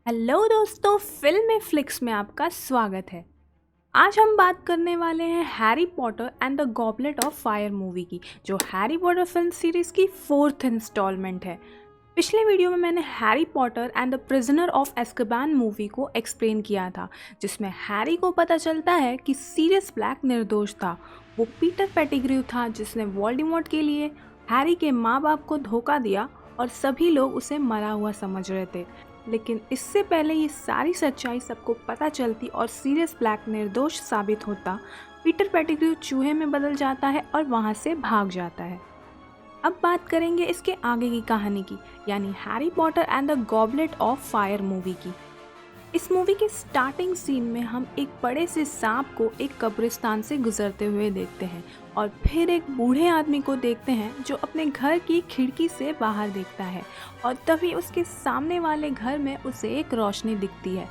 Hello दोस्तों, film में flix में आपका स्वागत है। आज हम बात करने वाले हैं Harry Potter and the goblet of fire movie की, जो हैरी पॉटर फिल्म सीरीज की 4th इंस्टॉलमेंट है। पिछले वीडियो में मैंने Harry Potter and the prisoner of Azkaban movie को एक्सप्लेन किया था, जिसमें हैरी को पता चलता है कि सीरियस ब्लैक निर्दोष था। वो पीटर पेटिग्रू था जिसने वोल्डेमॉर्ट के लिए हैरी के माँ बाप को धोखा दिया और सभी लोग उसे मरा हुआ समझ रहे थे। लेकिन इससे पहले ये सारी सच्चाई सबको पता चलती और सीरियस ब्लैक निर्दोष साबित होता, पीटर पेटिग्रू चूहे में बदल जाता है और वहाँ से भाग जाता है। अब बात करेंगे इसके आगे की कहानी की, यानी Harry Potter and the goblet of fire movie की। इस मूवी के स्टार्टिंग सीन में हम एक बड़े से सांप को एक कब्रिस्तान से गुजरते हुए देखते हैं और फिर एक बूढ़े आदमी को देखते हैं जो अपने घर की खिड़की से बाहर देखता है और तभी उसके सामने वाले घर में उसे एक रोशनी दिखती है।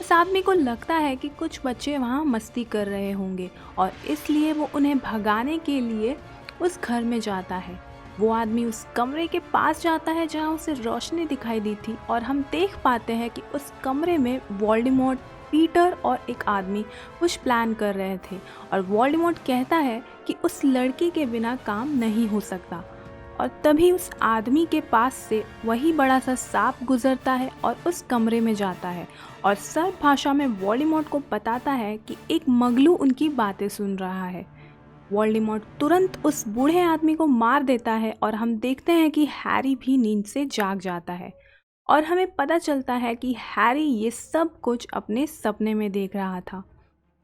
उस आदमी को लगता है कि कुछ बच्चे वहाँ मस्ती कर रहे होंगे और इसलिए वो उन्हें भगाने के लिए उस घर में जाता है। वो आदमी उस कमरे के पास जाता है जहाँ उसे रोशनी दिखाई दी थी और हम देख पाते हैं कि उस कमरे में वोल्डेमॉर्ट, पीटर और एक आदमी कुछ प्लान कर रहे थे और वोल्डेमॉर्ट कहता है कि उस लड़की के बिना काम नहीं हो सकता। और तभी उस आदमी के पास से वही बड़ा सा सांप गुजरता है और उस कमरे में जाता है और सर्प भाषा में वोल्डेमॉर्ट को बताता है कि एक मगलू उनकी बातें सुन रहा है। वोल्डेमॉर्ट तुरंत उस बूढ़े आदमी को मार देता है और हम देखते हैं कि हैरी भी नींद से जाग जाता है और हमें पता चलता है कि हैरी ये सब कुछ अपने सपने में देख रहा था।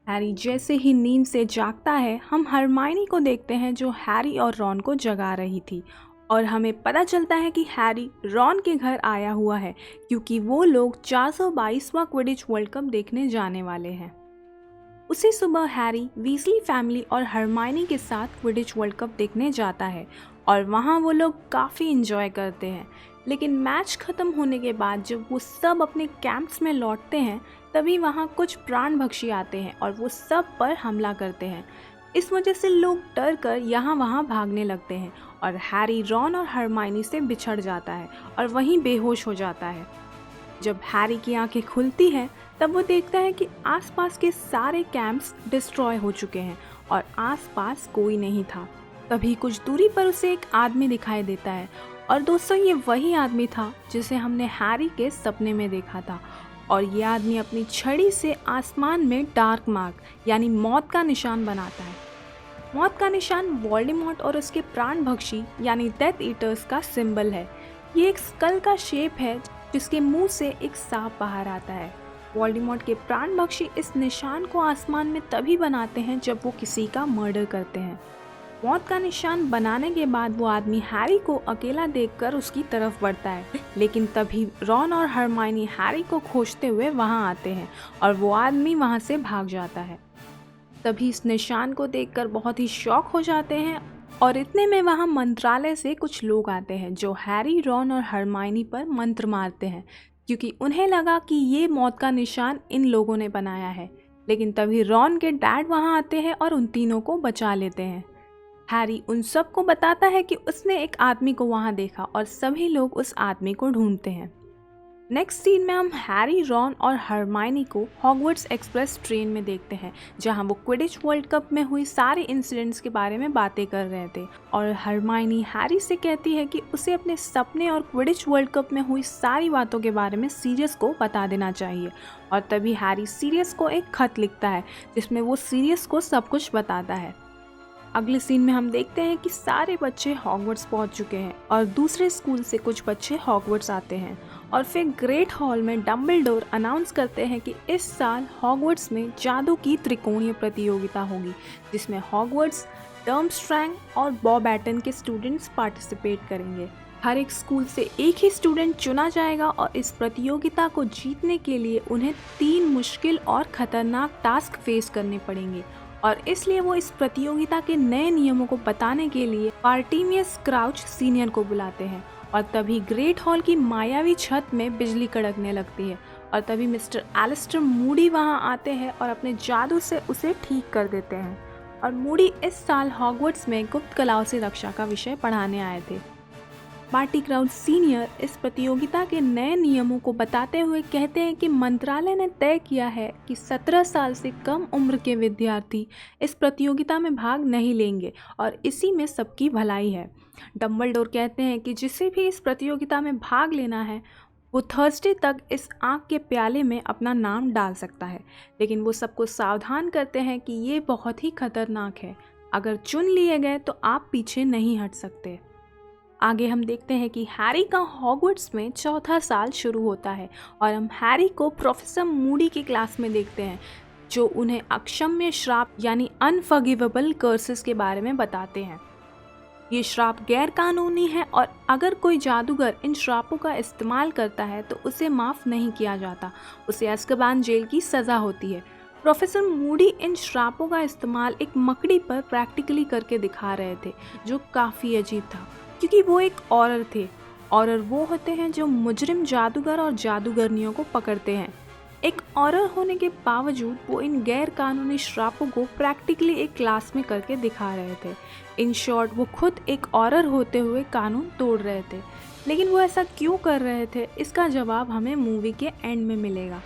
हैरी जैसे ही नींद से जागता है, हम हरमाइनी को देखते हैं जो हैरी और रॉन को जगा रही थी और हमें पता चलता है कि हैरी रॉन के घर आया हुआ है क्योंकि वो लोग 422वां क्विडिच वर्ल्ड कप देखने जाने वाले हैं। उसी सुबह हैरी वीजली फैमिली और हरमाइनी के साथ क्विडिच वर्ल्ड कप देखने जाता है और वहाँ वो लोग काफ़ी इंजॉय करते हैं। लेकिन मैच ख़त्म होने के बाद जब वो सब अपने कैंप्स में लौटते हैं, तभी वहाँ कुछ प्राणभक्षी आते हैं और वो सब पर हमला करते हैं। इस वजह से लोग डर कर यहाँ वहाँ भागने लगते हैं और हैरी रॉन और हरमाइनी से बिछड़ जाता है और वहीं बेहोश हो जाता है। जब हैरी की आंखें खुलती हैं, तब वो देखता है कि आसपास के सारे कैंप्स डिस्ट्रॉय हो चुके हैं और आसपास कोई नहीं था। तभी कुछ दूरी पर उसे एक आदमी दिखाई देता है और दोस्तों, ये वही आदमी था जिसे हमने हैरी के सपने में देखा था और ये आदमी अपनी छड़ी से आसमान में डार्क मार्क यानी मौत का निशान बनाता है। मौत का निशान वोल्डेमॉर्ट और उसके प्राणभक्षी यानी डेथ ईटर्स का सिंबल है। ये एक स्कल का शेप है जिसके मुंह से एक सांप बाहर आता है। वोल्डेमॉर्ट के प्राणभक्षी इस निशान को आसमान में तभी बनाते हैं जब वो किसी का मर्डर करते हैं। मौत का निशान बनाने के बाद वो आदमी हैरी को अकेला देखकर उसकी तरफ बढ़ता है, लेकिन तभी रॉन और हरमाइनी हैरी को खोजते हुए वहां आते हैं और वो आदमी वहां से भाग जाता है। तभी इस निशान को देखकर बहुत ही शॉक हो जाते हैं और इतने में वहाँ मंत्रालय से कुछ लोग आते हैं जो हैरी, रॉन और हरमाइनी पर मंत्र मारते हैं क्योंकि उन्हें लगा कि ये मौत का निशान इन लोगों ने बनाया है। लेकिन तभी रॉन के डैड वहाँ आते हैं और उन तीनों को बचा लेते हैं। हैरी उन सबको बताता है कि उसने एक आदमी को वहाँ देखा और सभी लोग उस आदमी को ढूंढते हैं। नेक्स्ट सीन में हम हैरी, रॉन और हरमाइनी को हॉगवर्ट्स एक्सप्रेस ट्रेन में देखते हैं जहां वो क्विडिच वर्ल्ड कप में हुई सारे इंसिडेंट्स के बारे में बातें कर रहे थे और हरमाइनी हैरी से कहती है कि उसे अपने सपने और क्विडिच वर्ल्ड कप में हुई सारी बातों के बारे में सीरियस को बता देना चाहिए। और तभी हैरी सीरियस को एक खत लिखता है जिसमें वो सीरियस को सब कुछ बताता है। अगले सीन में हम देखते हैं कि सारे बच्चे हॉगवर्ट्स पहुंच चुके हैं और दूसरे स्कूल से कुछ बच्चे हॉगवर्ट्स आते हैं और फिर ग्रेट हॉल में डम्बलडोर अनाउंस करते हैं कि इस साल हॉगवर्ट्स में जादू की त्रिकोणीय प्रतियोगिता होगी जिसमें हॉगवर्ट्स, डर्मस्ट्रैंग और बॉबैटन के स्टूडेंट्स पार्टिसिपेट करेंगे। हर एक स्कूल से एक ही स्टूडेंट चुना जाएगा और इस प्रतियोगिता को जीतने के लिए उन्हें 3 मुश्किल और खतरनाक टास्क फेस करने पड़ेंगे और इसलिए वो इस प्रतियोगिता के नए नियमों को बताने के लिए आर्टेमियस क्राउच सीनियर को बुलाते हैं। और तभी ग्रेट हॉल की मायावी छत में बिजली कड़कने लगती है और तभी मिस्टर एलिस्टर मूडी वहां आते हैं और अपने जादू से उसे ठीक कर देते हैं। और मूडी इस साल हॉगवर्ट्स में गुप्त कलाओं से रक्षा का विषय पढ़ाने आए थे। बार्टी क्राउच सीनियर इस प्रतियोगिता के नए नियमों को बताते हुए कहते हैं कि मंत्रालय ने तय किया है कि 17 साल से कम उम्र के विद्यार्थी इस प्रतियोगिता में भाग नहीं लेंगे और इसी में सबकी भलाई है। डंबलडोर कहते हैं कि जिसे भी इस प्रतियोगिता में भाग लेना है वो थर्सडे तक इस आग के प्याले में अपना नाम डाल सकता है, लेकिन वो सबको सावधान करते हैं कि ये बहुत ही खतरनाक है। अगर चुन लिए गए तो आप पीछे नहीं हट सकते। आगे हम देखते हैं कि हैरी का हॉगवर्ट्स में चौथा साल शुरू होता है और हम हैरी को प्रोफेसर मूडी की क्लास में देखते हैं जो उन्हें अक्षम्य श्राप यानी अनफॉरगिवेबल कर्सेस के बारे में बताते हैं। ये श्राप गैर कानूनी है और अगर कोई जादूगर इन श्रापों का इस्तेमाल करता है तो उसे माफ़ नहीं किया जाता, उसे अज़्काबान जेल की सज़ा होती है। प्रोफेसर मूडी इन श्रापों का इस्तेमाल एक मकड़ी पर प्रैक्टिकली करके दिखा रहे थे जो काफ़ी अजीब था क्योंकि वो एक ऑरर थे। ऑरर वो होते हैं जो मुजरिम जादूगर और जादूगरनियों को पकड़ते हैं। एक ऑरर होने के बावजूद वो इन गैर कानूनी श्रापों को प्रैक्टिकली एक क्लास में करके दिखा रहे थे। इन शॉर्ट वो खुद एक ऑरर होते हुए कानून तोड़ रहे थे, लेकिन वो ऐसा क्यों कर रहे थे इसका जवाब हमें मूवी के एंड में मिलेगा।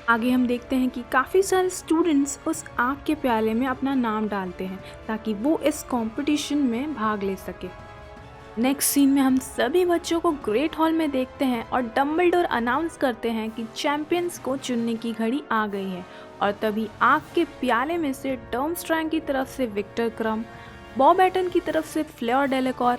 आगे हम देखते हैं कि काफ़ी सारे स्टूडेंट्स उस आग के प्याले में अपना नाम डालते हैं ताकि वो इस कंपटीशन में भाग ले सके। नेक्स्ट सीन में हम सभी बच्चों को ग्रेट हॉल में देखते हैं और डंबलडोर अनाउंस करते हैं कि चैंपियंस को चुनने की घड़ी आ गई है और तभी आग के प्याले में से डर्मस्ट्रैंग की तरफ से विक्टर क्रम, बॉब एटन की तरफ से फ्लेयर डेलेकॉर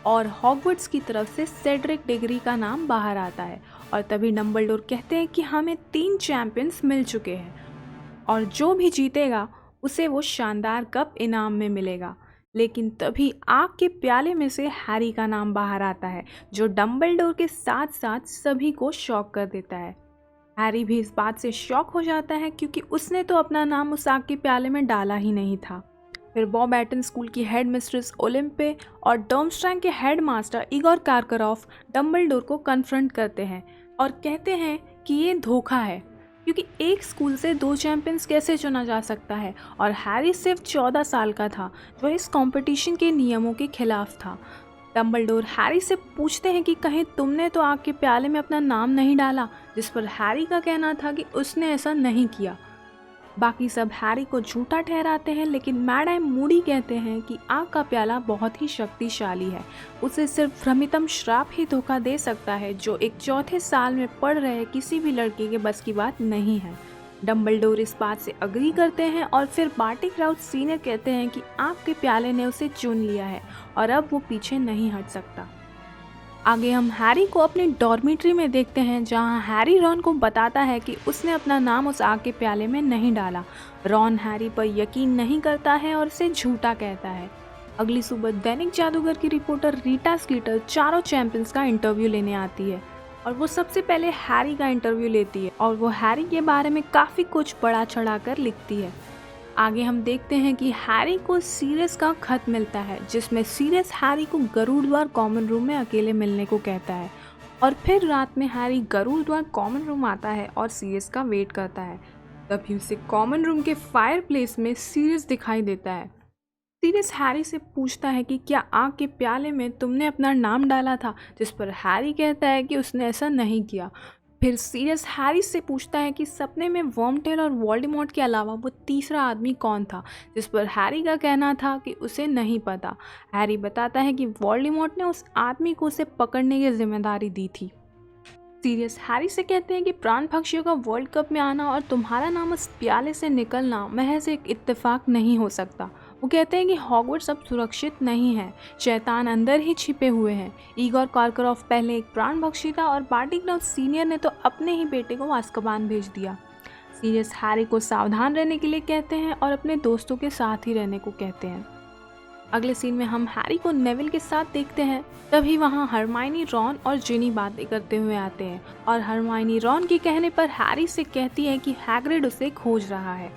और हॉगवर्ट्स की तरफ से सेड्रिक डिगरी का नाम बाहर आता है और तभी डंबलडोर कहते हैं कि हमें 3 चैंपियंस मिल चुके हैं और जो भी जीतेगा उसे वो शानदार कप इनाम में मिलेगा। लेकिन तभी आग के प्याले में से हैरी का नाम बाहर आता है जो डंबलडोर के साथ साथ सभी को शॉक कर देता है। हैरी भी इस बात से शॉक हो जाता है क्योंकि उसने तो अपना नाम उस आग के प्याले में डाला ही नहीं था। फिर बॉब एटन स्कूल की हेड मिस्ट्रेस ओलिम्पे और डर्मस्ट्रैंग के हेड मास्टर इगोर कार्करॉफ डंबलडोर को कन्फ्रंट करते हैं और कहते हैं कि ये धोखा है क्योंकि एक स्कूल से 2 चैंपियंस कैसे चुना जा सकता है और हैरी सिर्फ 14 साल का था जो इस कंपटीशन के नियमों के खिलाफ था। डंबलडोर हैरी से पूछते हैं कि कहीं तुमने तो आग के प्याले में अपना नाम नहीं डाला, जिस पर हैरी का कहना था कि उसने ऐसा नहीं किया। बाकी सब हैरी को झूठा ठहराते हैं, लेकिन मैडम मूडी कहते हैं कि आग का प्याला बहुत ही शक्तिशाली है, उसे सिर्फ भ्रमितम श्राप ही धोखा दे सकता है जो एक चौथे साल में पढ़ रहे किसी भी लड़के के बस की बात नहीं है। डंबलडोर इस बात से अग्री करते हैं और फिर बार्टी क्राउच सीनियर कहते हैं कि आग के प्याले ने उसे चुन लिया है और अब वो पीछे नहीं हट सकता। आगे हम हैरी को अपनी डॉर्मिट्री में देखते हैं जहां हैरी रॉन को बताता है कि उसने अपना नाम उस आग के प्याले में नहीं डाला। रॉन हैरी पर यकीन नहीं करता है और उसे झूठा कहता है। अगली सुबह दैनिक जादूगर की रिपोर्टर रीटा स्कीटर चारों चैंपियंस का इंटरव्यू लेने आती है और वो सबसे पहले हैरी का इंटरव्यू लेती है और वो हैरी के बारे में काफ़ी कुछ बढ़ा चढ़ा कर लिखती है। आगे हम देखते हैं कि हैरी को सीरियस का खत मिलता है जिसमें सीरियस हैरी को गरुड़ द्वार कॉमन रूम में अकेले मिलने को कहता है और फिर रात में हैरी गरुड़ द्वार कॉमन रूम आता है और सीरियस का वेट करता है। तभी उसे कॉमन रूम के फायर प्लेस में सीरियस दिखाई देता है। सीरियस हैरी से पूछता है कि क्या आग के प्याले में तुमने अपना नाम डाला था, जिस पर हैरी कहता है कि उसने ऐसा नहीं किया। फिर सीरियस हैरी से पूछता है कि सपने में वर्मटेल और वोल्डेमॉर्ट के अलावा वो तीसरा आदमी कौन था, जिस पर हैरी का कहना था कि उसे नहीं पता। हैरी बताता है कि वोल्डेमॉर्ट ने उस आदमी को उसे पकड़ने की जिम्मेदारी दी थी। सीरियस हैरी से कहते हैं कि प्राण पक्षियों का वर्ल्ड कप में आना और तुम्हारा नाम उस प्याले से निकलना महज एक इत्तेफाक नहीं हो सकता। वो कहते हैं कि हॉगवर्ट्स अब सुरक्षित नहीं है, शैतान अंदर ही छिपे हुए हैं। इगोर कार्करॉफ पहले एक प्राण पक्षी था और बार्टी क्राउच सीनियर ने तो अपने ही बेटे को अज़्काबान भेज दिया। सीरियस हैरी को सावधान रहने के लिए कहते हैं और अपने दोस्तों के साथ ही रहने को कहते हैं। अगले सीन में हम हैरी को नेविल के साथ देखते हैं। तभी वहाँ हरमाइनी, रॉन और जिनी बातें करते हुए आते हैं और हरमाइनी रॉन के कहने पर हैरी से कहती है कि हैग्रिड उसे खोज रहा है,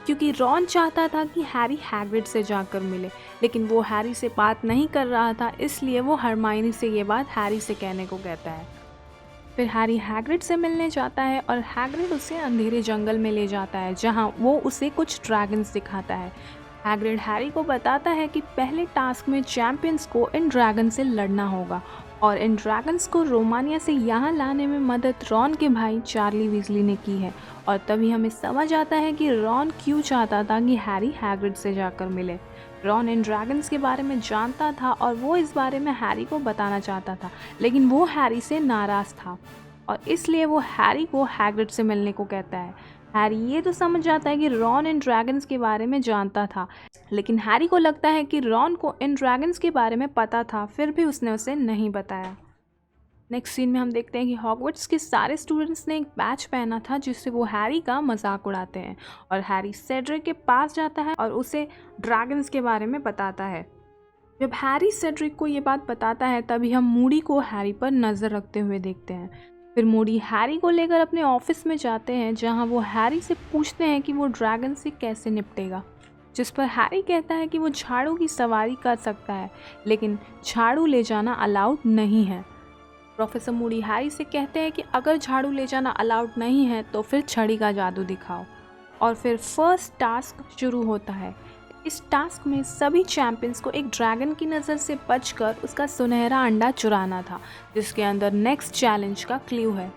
क्योंकि रॉन चाहता था कि हैरी हैग्रिड से जाकर मिले, लेकिन वो हैरी से बात नहीं कर रहा था, इसलिए वो हरमाइनी से ये बात हैरी से कहने को कहता है। फिर हैरी हैग्रिड से मिलने जाता है और हैग्रिड उसे अंधेरे जंगल में ले जाता है जहाँ वो उसे कुछ ड्रैगन्स दिखाता है। हैग्रिड हैरी को बताता है कि पहले टास्क में चैंपियंस को इन ड्रैगन से लड़ना होगा और इन ड्रैगन्स को रोमानिया से यहाँ लाने में मदद रॉन के भाई चार्ली वीजली ने की है। और तभी हमें समझ आता है कि रॉन क्यों चाहता था कि हैरी हैग्रिड से जाकर मिले। रॉन इन ड्रैगन्स के बारे में जानता था और वो इस बारे में हैरी को बताना चाहता था, लेकिन वो हैरी से नाराज़ था और इसलिए वो हैरी को हैग्रिड से मिलने को कहता है। हैरी ये तो समझ जाता है कि रॉन इन ड्रैगन्स के बारे में जानता था, लेकिन हैरी को लगता है कि रॉन को इन ड्रैगन्स के बारे में पता था, फिर भी उसने उसे नहीं बताया। नेक्स्ट सीन में हम देखते हैं कि हॉगवर्ट्स के सारे स्टूडेंट्स ने एक बैच पहना था जिससे वो हैरी का मजाक उड़ाते हैं और हैरी सेड्रिक के पास जाता है और उसे ड्रैगन्स के बारे में बताता है। जब हैरी सेड्रिक को ये बात बताता है तभी हम मूडी को हैरी पर नज़र रखते हुए देखते हैं। फिर मूडी हैरी को लेकर अपने ऑफिस में जाते हैं जहां वो हैरी से पूछते हैं कि वो ड्रैगन से कैसे निपटेगा, जिस पर हैरी कहता है कि वो झाड़ू की सवारी कर सकता है लेकिन झाड़ू ले जाना अलाउड नहीं है। प्रोफेसर मूडी हैरी से कहते हैं कि अगर झाड़ू ले जाना अलाउड नहीं है तो फिर छड़ी का जादू दिखाओ। और फिर फर्स्ट टास्क शुरू होता है। इस टास्क में सभी चैंपियंस को एक ड्रैगन की नज़र से बचकर उसका सुनहरा अंडा चुराना था, जिसके अंदर नेक्स्ट चैलेंज का क्लू है।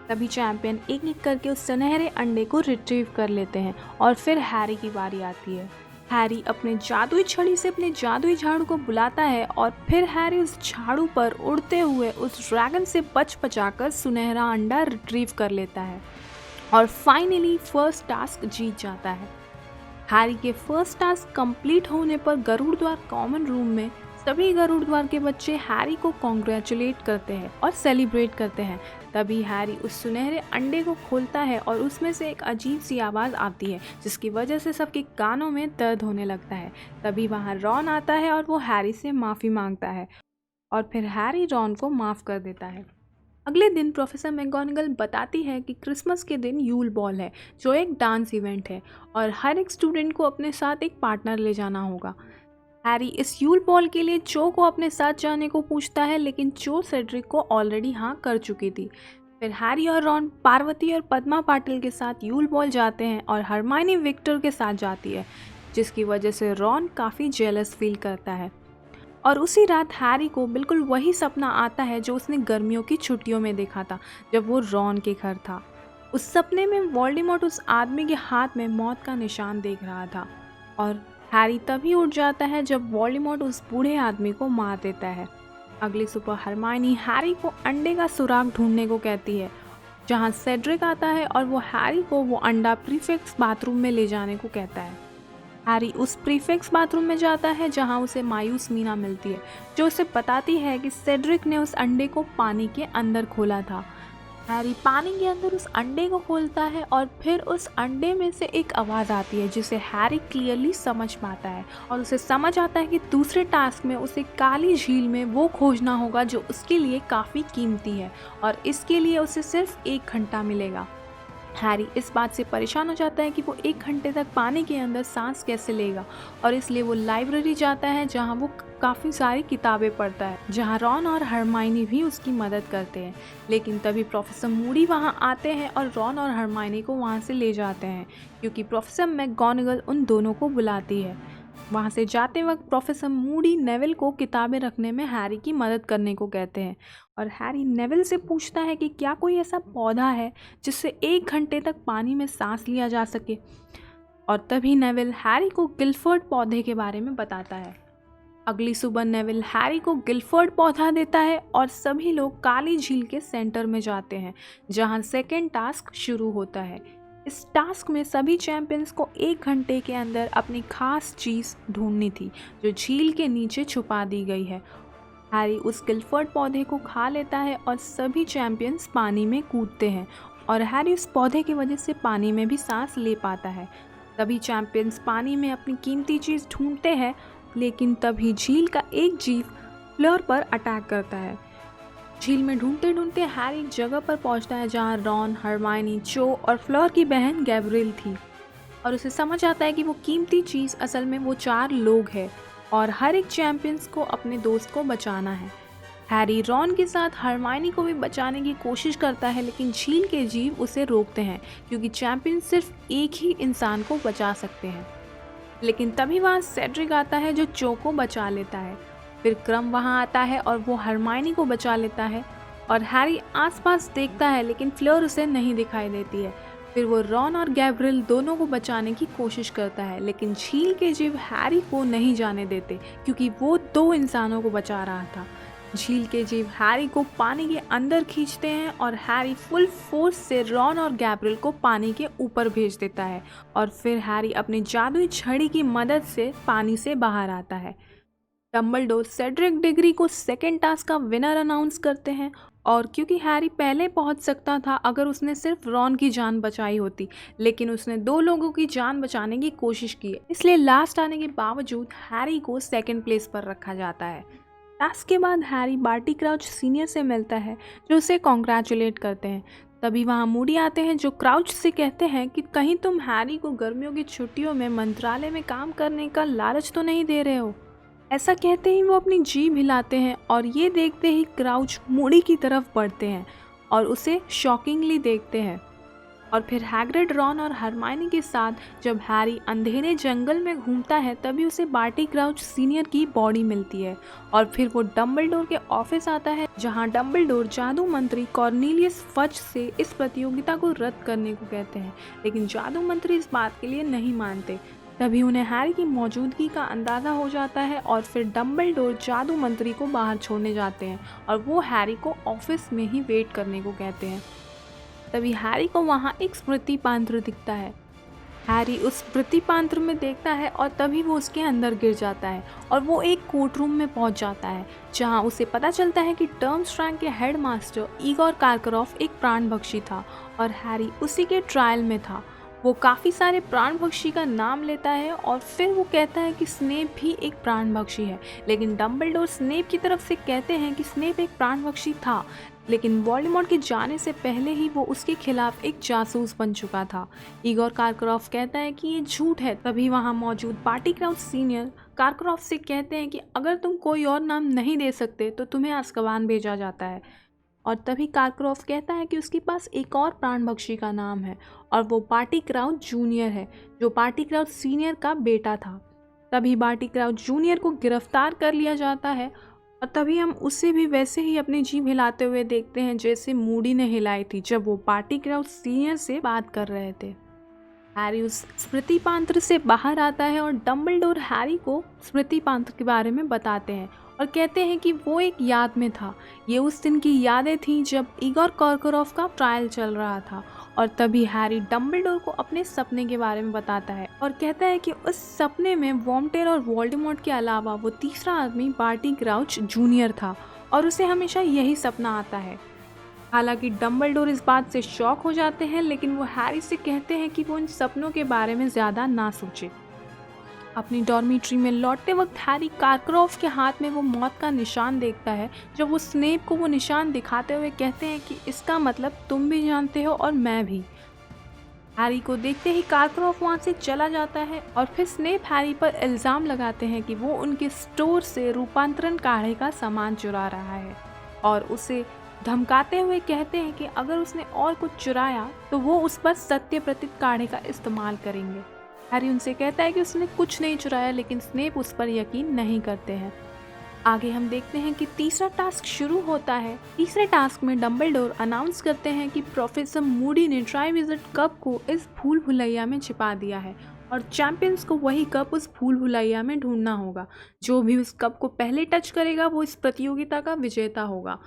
सभी चैंपियन एक एक करके उस सुनहरे अंडे को रिट्रीव कर लेते हैं और फिर हैरी की बारी आती है। हैरी अपने जादुई छड़ी से अपने जादुई झाड़ू को बुलाता है और फिर हैरी उस झाड़ू पर उड़ते हुए उस ड्रैगन से बचाकर सुनहरा अंडा रिट्रीव कर लेता है और फाइनली फर्स्ट टास्क जीत जाता है। हैरी के फर्स्ट टास्क कंप्लीट होने पर गरुड़ द्वार कॉमन रूम में सभी गरुड़ द्वार के बच्चे हैरी को कॉन्ग्रेचुलेट करते हैं और सेलिब्रेट करते हैं। तभी हैरी उस सुनहरे अंडे को खोलता है और उसमें से एक अजीब सी आवाज़ आती है जिसकी वजह से सबके कानों में दर्द होने लगता है। तभी वहाँ रॉन आता है और वो हैरी से माफ़ी मांगता है और फिर हैरी रॉन को माफ़ कर देता है। अगले दिन प्रोफेसर मैगोनागल बताती है कि क्रिसमस के दिन यूल बॉल है जो एक डांस इवेंट है और हर एक स्टूडेंट को अपने साथ एक पार्टनर ले जाना होगा। हैरी इस यूल बॉल के लिए जो को अपने साथ जाने को पूछता है, लेकिन जो सेड्रिक को ऑलरेडी हाँ कर चुकी थी। फिर हैरी और रॉन पार्वती और पद्मा पाटिल के साथ यूल बॉल जाते हैं और हरमाइनी विक्टर के साथ जाती है, जिसकी वजह से रॉन काफ़ी जेलस फील करता है। और उसी रात हैरी को बिल्कुल वही सपना आता है जो उसने गर्मियों की छुट्टियों में देखा था जब वो रॉन के घर था। उस सपने में वोल्डेमॉर्ट उस आदमी के हाथ में मौत का निशान देख रहा था और हैरी तभी उठ जाता है जब वोल्डेमॉर्ट उस बूढ़े आदमी को मार देता है। अगली सुबह हरमाइनी हैरी को अंडे का सुराग ढूंढने को कहती है, जहां सेड्रिक आता है और वो हैरी को वो अंडा प्रीफेक्ट्स बाथरूम में ले जाने को कहता है। हैरी उस प्रीफेक्ट्स बाथरूम में जाता है जहां उसे मायूस मीना मिलती है जो उसे बताती है कि सेड्रिक ने उस अंडे को पानी के अंदर खोला था। हैरी पानी के अंदर उस अंडे को खोलता है और फिर उस अंडे में से एक आवाज़ आती है जिसे हैरी क्लियरली समझ पाता है और उसे समझ आता है कि दूसरे टास्क में उसे काली झील में वो खोजना होगा जो उसके लिए काफ़ी कीमती है और इसके लिए उसे सिर्फ 1 घंटा मिलेगा। हैरी इस बात से परेशान हो जाता है कि वो 1 घंटे तक पानी के अंदर सांस कैसे लेगा और इसलिए वो लाइब्रेरी जाता है जहाँ वो काफ़ी सारी किताबें पढ़ता है, जहाँ रॉन और हरमाइनी भी उसकी मदद करते हैं। लेकिन तभी प्रोफेसर मूडी वहाँ आते हैं और रॉन और हरमाइनी को वहाँ से ले जाते हैं क्योंकि प्रोफेसर मैगोनागल उन दोनों को बुलाती है। वहाँ से जाते वक्त प्रोफेसर मूडी नेविल को किताबें रखने में हैरी की मदद करने को कहते हैं और हैरी नेविल से पूछता है कि क्या कोई ऐसा पौधा है जिससे 1 घंटे तक पानी में सांस लिया जा सके। और तभी नेविल हैरी को गिलफर्ड पौधे के बारे में बताता है। अगली सुबह नेविल हैरी को गिलफर्ड पौधा देता है और सभी लोग काली झील के सेंटर में जाते हैं जहां सेकेंड टास्क शुरू होता है। इस टास्क में सभी चैंपियंस को 1 घंटे के अंदर अपनी खास चीज़ ढूंढनी थी जो झील के नीचे छुपा दी गई है। हैरी उस गिलफर्ड पौधे को खा लेता है और सभी चैंपियंस पानी में कूदते हैं और हैरी उस पौधे की वजह से पानी में भी सांस ले पाता है। सभी चैंपियंस पानी में अपनी कीमती चीज़ ढूंढते हैं, लेकिन तभी झील का एक जीव फ्लोर पर अटैक करता है। झील में ढूंढते ढूंढते हैरी एक जगह पर पहुंचता है जहां रॉन, हरमाइनी, जो और फ्लोर की बहन गैब्रिएल थी और उसे समझ आता है कि वो कीमती चीज़ असल में वो 4 लोग हैं और हर एक चैंपियंस को अपने दोस्त को बचाना है। हैरी रॉन के साथ हरमाइनी को भी बचाने की कोशिश करता है, लेकिन झील के जीव उसे रोकते हैं क्योंकि चैंपियन सिर्फ एक ही इंसान को बचा सकते हैं। लेकिन तभी वहाँ सेड्रिक आता है जो चो को बचा लेता है फिर क्रम वहाँ आता है और वो हरमाइनी को बचा लेता है और हैरी आसपास देखता है लेकिन फ्लोर उसे नहीं दिखाई देती है। फिर वो रॉन और गैब्रियल दोनों को बचाने की कोशिश करता है लेकिन झील के जीव हैरी को नहीं जाने देते क्योंकि वो 2 इंसानों को बचा रहा था। झील के जीव हैरी को पानी के अंदर खींचते हैं और हैरी फुल फोर्स से रॉन और गैब्रियल को पानी के ऊपर भेज देता है और फिर हैरी अपनी जादुई छड़ी की मदद से पानी से बाहर आता है। डम्बलडोर सेड्रिक डिग्री को सेकेंड टास्क का विनर अनाउंस करते हैं और क्योंकि हैरी पहले पहुंच सकता था अगर उसने सिर्फ रॉन की जान बचाई होती, लेकिन उसने 2 लोगों की जान बचाने की कोशिश की, इसलिए लास्ट आने के बावजूद हैरी को सेकेंड प्लेस पर रखा जाता है। टास्क के बाद हैरी बार्टी क्राउच सीनियर से मिलता है जो उसे कॉन्ग्रेचुलेट करते हैं। तभी वहाँ मूडी आते हैं जो क्राउच से कहते हैं कि कहीं तुम हैरी को गर्मियों की छुट्टियों में मंत्रालय में काम करने का लालच तो नहीं दे रहे हो। ऐसा कहते ही वो अपनी जीभ हिलाते हैं और ये देखते ही क्राउच मूडी की तरफ बढ़ते हैं और उसे शॉकिंगली देखते हैं। और फिर हैग्रिड, रॉन और हरमाइनी के साथ जब हैरी अंधेरे जंगल में घूमता है तभी उसे बार्टी क्राउच सीनियर की बॉडी मिलती है और फिर वो डम्बलडोर के ऑफिस आता है जहां डम्बलडोर जादू मंत्री कॉर्नेलियस फज से इस प्रतियोगिता को रद्द करने को कहते हैं, लेकिन जादू मंत्री इस बात के लिए नहीं मानते। तभी उन्हें हैरी की मौजूदगी का अंदाज़ा हो जाता है और फिर डम्बलडोर जादू मंत्री को बाहर छोड़ने जाते हैं और वो हैरी को ऑफिस में ही वेट करने को कहते हैं। तभी हैरी को वहाँ एक स्मृति पांत्र दिखता है। हैरी उस स्मृति पांत्र में देखता है और तभी वो उसके अंदर गिर जाता है और वो एक कोर्ट रूम में पहुँच जाता है जहाँ उसे पता चलता है कि टर्मस्ट्रैंग के हेडमास्टर ईगोर कार्करॉफ एक प्राणभक्षी था और हैरी उसी के ट्रायल में था। वो काफ़ी सारे प्राणभक्षी का नाम लेता है और फिर वो कहता है कि स्नेप भी एक प्राणभक्षी है, लेकिन डम्बलडोर स्नेप की तरफ से कहते हैं कि स्नेप एक प्राणभक्षी था, लेकिन वोल्डेमॉर्ट के जाने से पहले ही वो उसके खिलाफ एक जासूस बन चुका था। ईगोर कार्करॉफ कहता है कि ये झूठ है। तभी वहाँ मौजूद बार्टी क्राउच सीनियर कार्करॉफ से कहते हैं कि अगर तुम कोई और नाम नहीं दे सकते तो तुम्हें अज़्काबान भेजा जाता है। और तभी कार्करॉफ कहता है कि उसके पास एक और प्राणभक्षी का नाम है और वो बार्टी क्राउच जूनियर है जो बार्टी क्राउच सीनियर का बेटा था। तभी बार्टी क्राउच जूनियर को गिरफ्तार कर लिया जाता है और तभी हम उसे भी वैसे ही अपनी जीभ हिलाते हुए देखते हैं जैसे मूडी ने हिलाई थी जब वो बार्टी क्राउच सीनियर से बात कर रहे थे। हैरी उस स्मृति पांत्र से बाहर आता है और डम्बलडोर हैरी को स्मृति पांत्र के बारे में बताते हैं और कहते हैं कि वो एक याद में था। ये उस दिन की यादें थीं जब ईगोर कार्करॉफ का ट्रायल चल रहा था। और तभी हैरी डम्बलडोर को अपने सपने के बारे में बताता है और कहता है कि उस सपने में वोल्डेमॉर्ट और वोल्डेमॉर्ट के अलावा वो तीसरा आदमी बार्टी क्राउच जूनियर था और उसे हमेशा यही सपना आता है। हालांकि डम्बलडोर इस बात से शॉक हो जाते हैं, लेकिन वो हैरी से कहते हैं कि वो इन सपनों के बारे में ज़्यादा ना सोचे। अपनी डॉर्मिट्री में लौटते वक्त हैरी कार्करॉफ के हाथ में वो मौत का निशान देखता है जब वो स्नेप को वो निशान दिखाते हुए कहते हैं कि इसका मतलब तुम भी जानते हो और मैं भी। हैरी को देखते ही कार्करॉफ वहाँ से चला जाता है और फिर स्नेप हैरी पर इल्ज़ाम लगाते हैं कि वो उनके स्टोर से रूपांतरण काढ़े का सामान चुरा रहा है और उसे धमकाते हुए कहते हैं कि अगर उसने और कुछ चुराया तो वो उस पर सत्य प्रतीत काढ़े का इस्तेमाल करेंगे। हैरी उनसे कहता है कि उसने कुछ नहीं चुराया, लेकिन स्नेप उस पर यकीन नहीं करते हैं। आगे हम देखते हैं कि तीसरा टास्क शुरू होता है। तीसरे टास्क में डम्बलडोर अनाउंस करते हैं कि प्रोफेसर मूडी ने ट्राइविजिट कप को इस भूल भुलैया में छिपा दिया है और चैंपियंस को वही कप उस भूल भुलैया में ढूंढना होगा। जो भी उस कप को पहले टच करेगा वो इस प्रतियोगिता का विजेता होगा।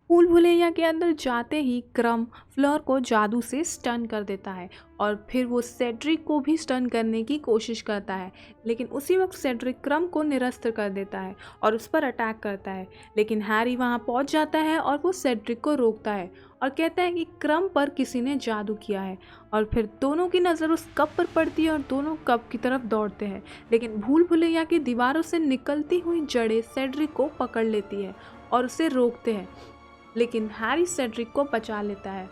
भूल भुलैया के अंदर जाते ही क्रम फ्लोर को जादू से स्टन कर देता है और फिर वो सेड्रिक को भी स्टन करने की कोशिश करता है, लेकिन उसी वक्त सेड्रिक क्रम को निरस्त कर देता है और उस पर अटैक करता है। लेकिन हैरी वहां पहुंच जाता है और वो सेड्रिक को रोकता है और कहता है कि क्रम पर किसी ने जादू किया है। और फिर दोनों की नज़र उस कप पर पड़ती है और दोनों कप की तरफ दौड़ते हैं, लेकिन भूल भुलैया की दीवारों से निकलती हुई जड़ें सेड्रिक को पकड़ लेती है और उसे रोकते हैं, लेकिन हैरी सेड्रिक को बचा लेता है।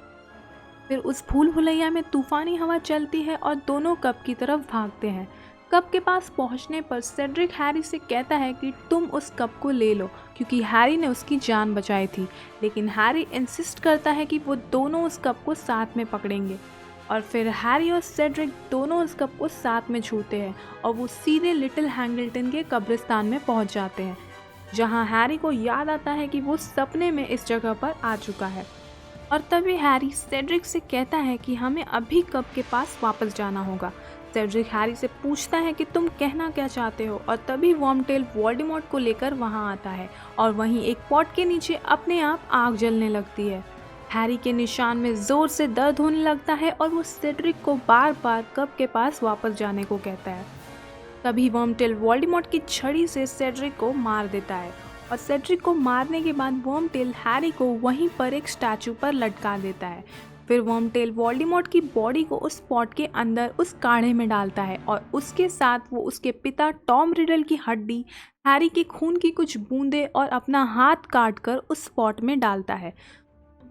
फिर उस भूल भुलैया में तूफानी हवा चलती है और दोनों कप की तरफ भागते हैं। कप के पास पहुंचने पर सेड्रिक हैरी से कहता है कि तुम उस कप को ले लो, क्योंकि हैरी ने उसकी जान बचाई थी। लेकिन हैरी इंसिस्ट करता है कि वो दोनों उस कप को साथ में पकड़ेंगे और फिर हैरी और सेड्रिक दोनों उस कप को साथ में छूते हैं और वो सीधे लिटिल हैंगल्टन के कब्रिस्तान में पहुंच जाते हैं। जहाँ हैरी को याद आता है कि वो सपने में इस जगह पर आ चुका है। और तभी हैरी सेड्रिक से कहता है कि हमें अभी कब के पास वापस जाना होगा। सेड्रिक हैरी से पूछता है कि तुम कहना क्या चाहते हो, और तभी वर्मटेल वोल्डेमॉर्ट को लेकर वहां आता है और वहीं एक पॉट के नीचे अपने आप आग जलने लगती है। हैरी के निशान में जोर से दर्द होने लगता है और वो सेड्रिक को बार बार कब के पास वापस जाने को कहता है। तभी वर्मटेल वोल्डेमॉर्ट की छड़ी से सेड्रिक को मार देता है और सेड्रिक को मारने के बाद वर्मटेल हैरी को वहीं पर एक स्टैचू पर लटका देता है। फिर वर्मटेल वोल्डेमॉर्ट की बॉडी को उस पॉट के अंदर उस काढ़े में डालता है और उसके साथ वो उसके पिता टॉम रिडल की हड्डी, हैरी के खून की कुछ बूंदें और अपना हाथ काटकर उस पॉट में डालता है।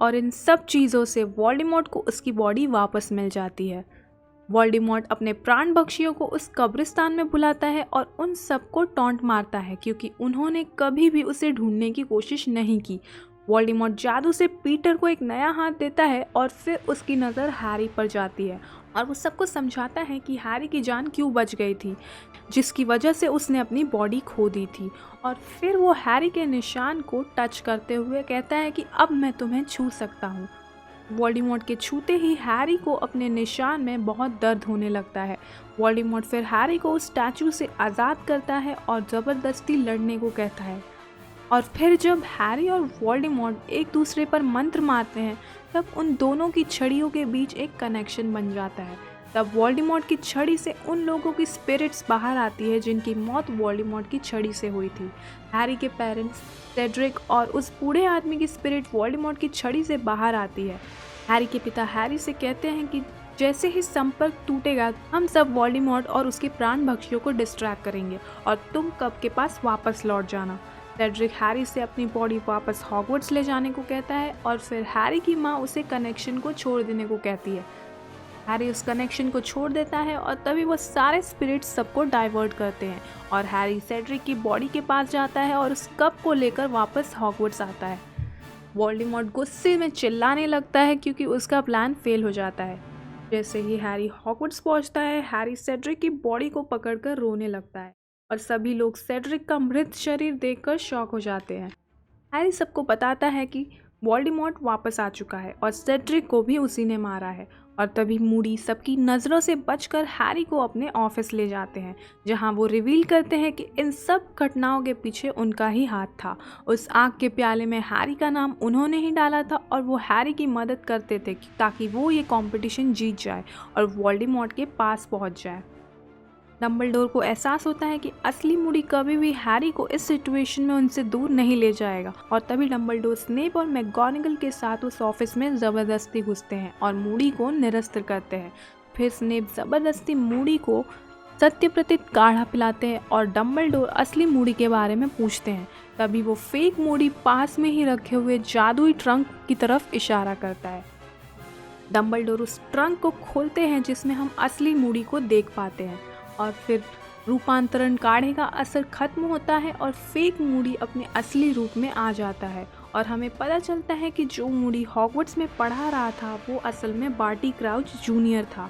और इन सब चीज़ों से वोल्डेमॉर्ट को उसकी बॉडी वापस मिल जाती है। वोल्डेमॉर्ट अपने प्राण भक्षियों को उस कब्रिस्तान में बुलाता है और उन सबको टॉन्ट मारता है क्योंकि उन्होंने कभी भी उसे ढूंढने की कोशिश नहीं की। वोल्डेमॉर्ट जादू से पीटर को एक नया हाथ देता है और फिर उसकी नज़र हैरी पर जाती है और वो सबको समझाता है कि हैरी की जान क्यों बच गई थी, जिसकी वजह से उसने अपनी बॉडी खो दी थी। और फिर वो हैरी के निशान को टच करते हुए कहता है कि अब मैं तुम्हें छू सकता हूँ। वोल्डेमॉर्ट के छूते ही हैरी को अपने निशान में बहुत दर्द होने लगता है। वोल्डेमॉर्ट फिर हैरी को उस स्टैचू से आज़ाद करता है और ज़बरदस्ती लड़ने को कहता है। और फिर जब हैरी और वोल्डेमॉर्ट एक दूसरे पर मंत्र मारते हैं तब उन दोनों की छड़ियों के बीच एक कनेक्शन बन जाता है। तब वोल्डेमॉर्ट की छड़ी से उन लोगों की स्पिरिट्स बाहर आती है जिनकी मौत वोल्डेमॉर्ट की छड़ी से हुई थी। हैरी के पेरेंट्स, सेड्रिक और उस बूढ़े आदमी की स्पिरिट वोल्डेमॉर्ट की छड़ी से बाहर आती है। हैरी के पिता हैरी से कहते हैं कि जैसे ही संपर्क टूटेगा हम सब वोल्डेमॉर्ट और उसके प्राण भक्षियों को डिस्ट्रैक्ट करेंगे और तुम कब के पास वापस लौट जाना। सेड्रिक हैरी से अपनी बॉडी वापस हॉगवर्ट्स ले जाने को कहता है और फिर हैरी की माँ उसे कनेक्शन को छोड़ देने को कहती है। हैरी उस कनेक्शन को छोड़ देता है और तभी वो सारे स्पिरिट्स सबको डाइवर्ट करते हैं और हैरी सेड्रिक की बॉडी के पास जाता है और उस कप को लेकर वापस हॉगवर्ट्स आता है। वोल्डेमॉर्ट गुस्से में चिल्लाने लगता है क्योंकि उसका प्लान फेल हो जाता है। जैसे ही हैरी हॉगवर्ट्स पहुंचता है, हैरी सेड्रिक की बॉडी को पकड़कर रोने लगता है और सभी लोग सेड्रिक का मृत शरीर देखकर शॉक हो जाते हैं। हैरी सबको बताता है कि वोल्डेमॉर्ट वापस आ चुका है और सेड्रिक को भी उसी ने मारा है। और तभी मूडी सबकी नज़रों से बचकर हैरी को अपने ऑफिस ले जाते हैं, जहां वो रिवील करते हैं कि इन सब घटनाओं के पीछे उनका ही हाथ था। उस आग के प्याले में हैरी का नाम उन्होंने ही डाला था और वो हैरी की मदद करते थे ताकि वो ये कंपटीशन जीत जाए और वोल्डेमॉर्ट के पास पहुंच जाए। डंबलडोर को एहसास होता है कि असली मूडी कभी भी हैरी को इस सिचुएशन में उनसे दूर नहीं ले जाएगा और तभी डंबलडोर स्नेप और मैगोनागल के साथ उस ऑफिस में ज़बरदस्ती घुसते हैं और मूडी को निरस्त करते हैं। फिर स्नेप ज़बरदस्ती मूडी को सत्य प्रतीत काढ़ा पिलाते हैं और डंबलडोर असली मूडी के बारे में पूछते हैं। तभी वो फेक मूडी पास में ही रखे हुए जादुई ट्रंक की तरफ इशारा करता है। डंबलडोर उस ट्रंक को खोलते हैं जिसमें हम असली मूडी को देख पाते हैं और फिर रूपांतरण काढ़े का असर खत्म होता है और फेक मूडी अपने असली रूप में आ जाता है और हमें पता चलता है कि जो मूडी हॉगवर्ट्स में पढ़ा रहा था वो असल में बार्टी क्राउच जूनियर था।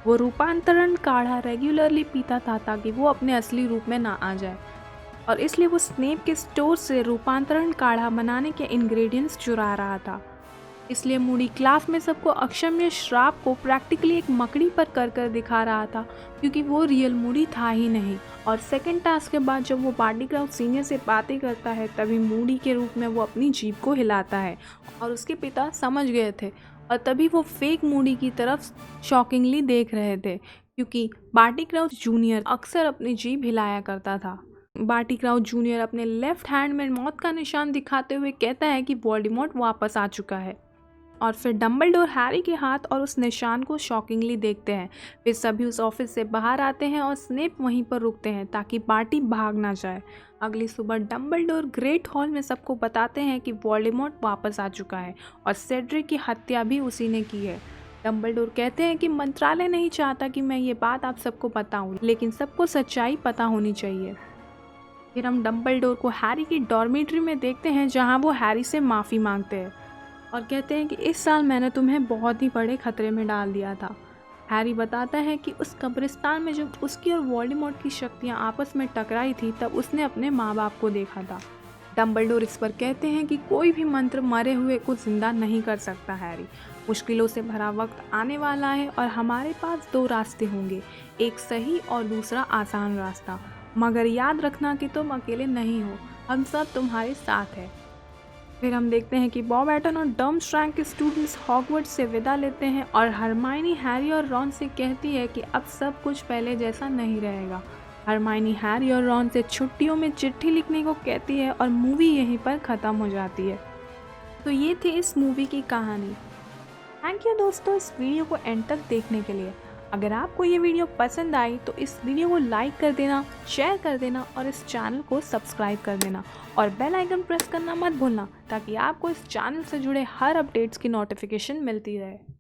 वो रूपांतरण काढ़ा रेगुलरली पीता था ताकि वो अपने असली रूप में ना आ जाए और इसलिए वो स्नेप के स्टोर से रूपांतरण काढ़ा बनाने के इंग्रेडिएंट्स चुरा रहा था। इसलिए मूडी क्लास में सबको अक्षम्य श्राप को प्रैक्टिकली एक मकड़ी पर कर दिखा रहा था क्योंकि वो रियल मूडी था ही नहीं। और सेकंड टास्क के बाद जब वो बार्टी क्राउच सीनियर से बातें करता है तभी मूडी के रूप में वो अपनी जीभ को हिलाता है और उसके पिता समझ गए थे और तभी वो फेक मूडी की तरफ शॉकिंगली देख रहे थे क्योंकि बार्टी क्राउच जूनियर अक्सर अपनी जीभ हिलाया करता था। बार्टी क्राउच जूनियर अपने लेफ्ट हैंड में मौत का निशान दिखाते हुए कहता है कि वोल्डेमॉर्ट वापस आ चुका है और फिर डंबलडोर हैरी के हाथ और उस निशान को शॉकिंगली देखते हैं। फिर सभी उस ऑफिस से बाहर आते हैं और स्नेप वहीं पर रुकते हैं ताकि बार्टी भाग ना जाए। अगली सुबह डंबलडोर ग्रेट हॉल में सबको बताते हैं कि वोल्डेमॉर्ट वापस आ चुका है और सेड्रिक की हत्या भी उसी ने की है। डंबलडोर कहते हैं कि मंत्रालय नहीं चाहता कि मैं ये बात आप सबको बताऊं, लेकिन सबको सच्चाई पता होनी चाहिए। फिर हम डंबलडोर को हैरी की डॉर्मेट्री में देखते हैं जहाँ वो हैरी से माफ़ी मांगते हैं और कहते हैं कि इस साल मैंने तुम्हें बहुत ही बड़े खतरे में डाल दिया था। हैरी बताता है कि उस कब्रिस्तान में जब उसकी और वोल्डेमॉर्ट की शक्तियाँ आपस में टकराई थी तब उसने अपने माँ बाप को देखा था। डम्बलडोर इस पर कहते हैं कि कोई भी मंत्र मरे हुए को जिंदा नहीं कर सकता हैरी। मुश्किलों से भरा वक्त आने वाला है और हमारे पास 2 रास्ते होंगे, एक सही और दूसरा आसान रास्ता। मगर याद रखना कि तुम अकेले नहीं हो, हम सब तुम्हारे साथ हैं। फिर हम देखते हैं कि बॉब एटन और डर्मस्ट्रैंग के स्टूडेंट्स हॉगवर्ट्स से विदा लेते हैं और हरमाइनी हैरी और रॉन से कहती है कि अब सब कुछ पहले जैसा नहीं रहेगा। हरमाइनी हैरी और रॉन से छुट्टियों में चिट्ठी लिखने को कहती है और मूवी यहीं पर ख़त्म हो जाती है। तो ये थी इस मूवी की कहानी। थैंक यू दोस्तों इस वीडियो को एंड तक देखने के लिए। अगर आपको ये वीडियो पसंद आई तो इस वीडियो को लाइक कर देना, शेयर कर देना और इस चैनल को सब्सक्राइब कर देना और बेल आइकन प्रेस करना मत भूलना ताकि आपको इस चैनल से जुड़े हर अपडेट्स की नोटिफिकेशन मिलती रहे।